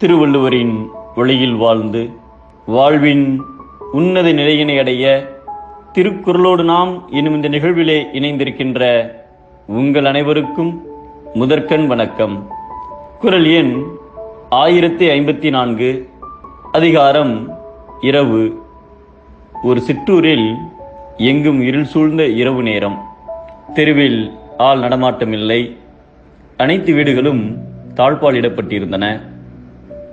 திருவள்ளுவரின் வழியில் வாழ்ந்து வாழ்வின் உன்னத நிலையினை அடைய திருக்குறளோடு நாம் எனும் இந்த நிகழ்விலே இணைந்திருக்கின்ற உங்கள் அனைவருக்கும் முதற்கண் வணக்கம். குறள் எண் 1054, அதிகாரம் இரவு. ஒரு சிற்றூரில் எங்கும் இருள் சூழ்ந்த இரவு நேரம். தெருவில் ஆள் நடமாட்டமில்லை. அனைத்து வீடுகளும் தாழ்பால் இடப்பட்டிருந்தன.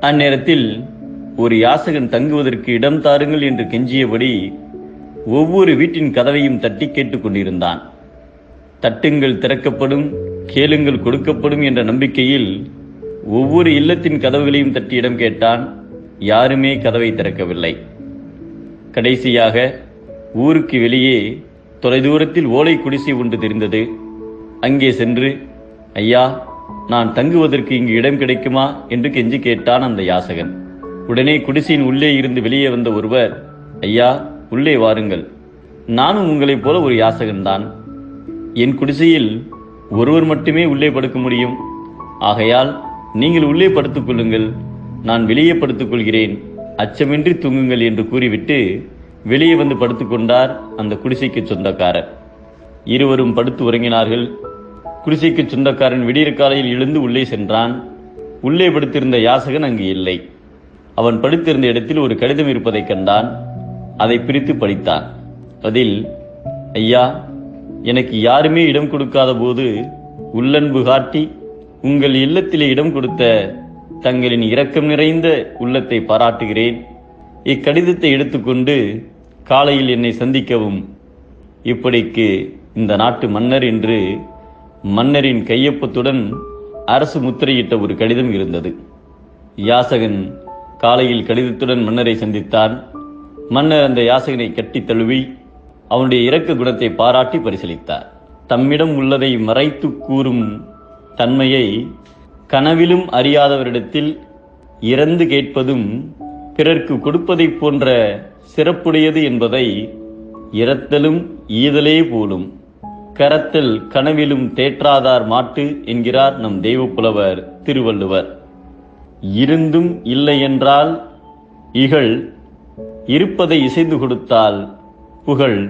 அந்நேரத்தில் ஒரு யாசகன் தங்குவதற்கு இடம் தாருங்கள் என்று கெஞ்சியபடி ஒவ்வொரு வீட்டின் கதவையும் தட்டி கேட்டுக் கொண்டிருந்தான். தட்டுங்கள் திறக்கப்படும், கேளுங்கள் கொடுக்கப்படும் என்ற நம்பிக்கையில் ஒவ்வொரு இல்லத்தின் கதவுகளையும் தட்டி இடம் கேட்டான். யாருமே கதவை திறக்கவில்லை. கடைசியாக ஊருக்கு வெளியே தொலைதூரத்தில் ஓலை குடிசை ஒன்று தெரிந்தது. அங்கே சென்று, ஐயா, நான் தங்குவதற்கு இங்கு இடம் கிடைக்குமா என்று கெஞ்சி கேட்டான் அந்த யாசகன். உடனே குடிசையின் உள்ளே இருந்து வெளியே வந்த ஒருவர், ஐயா, உள்ளே வாருங்கள், நானும் உங்களைப் போல ஒரு யாசகன்தான். என் குடிசையில் ஒருவர் மட்டுமே உள்ளே படுக்க முடியும். ஆகையால் நீங்கள் உள்ளே படுத்துக் கொள்ளுங்கள், நான் வெளியே படுத்துக் கொள்கிறேன், அச்சமின்றி தூங்குங்கள் என்று கூறிவிட்டு வெளியே வந்து படுத்துக்கொண்டார் அந்த குடிசைக்கு சொந்தக்காரர். இருவரும் படுத்து உறங்கினார்கள். குடிசைக்கு சொந்தக்காரன் விடியற் காலையில் எழுந்து உள்ளே சென்றான். உள்ளே படுத்திருந்த யாசகன் அங்கு இல்லை. அவன் படுத்திருந்த இடத்தில் ஒரு கடிதம் இருப்பதைக் கண்டான். அதை பிரித்து படித்தான். அதில், ஐயா, எனக்கு யாருமே இடம் கொடுக்காத போது உள்ளன்பு காட்டி உங்கள் இல்லத்திலே இடம் கொடுத்த தங்களின் இரக்கம் நிறைந்த உள்ளத்தை பாராட்டுகிறேன். இக்கடிதத்தை எடுத்துக்கொண்டு காலையில் என்னை சந்திக்கவும். இப்படிக்கு இந்த நாட்டு மன்னர் என்று மன்னரின் கையொப்பத்துடன் அரசு முத்திரையிட்ட ஒரு கடிதம் இருந்தது. யாசகன் காலையில் கடிதத்துடன் மன்னரை சந்தித்தான். மன்னர் அந்த யாசகனை கட்டி தழுவி அவனுடைய இரக்க குணத்தை பாராட்டி பரிசீலித்தார். தம்மிடம் உள்ளதை மறைத்து கூறும் தன்மையை கனவிலும் அறியாதவரிடத்தில் இறந்து கேட்பதும் பிறர்க்கு கொடுப்பதை போன்ற சிறப்புடையது என்பதை இரத்தலும் ஈதலே போலும். கரத்தல் கனவிலும் தேற்றாதார் மாட்டு என்கிறார் நம் தெய்வப்புலவர் திருவள்ளுவர். இருந்தும் இல்லை என்றால் இகழ், இருப்பதை இசைந்து கொடுத்தால் புகழ்.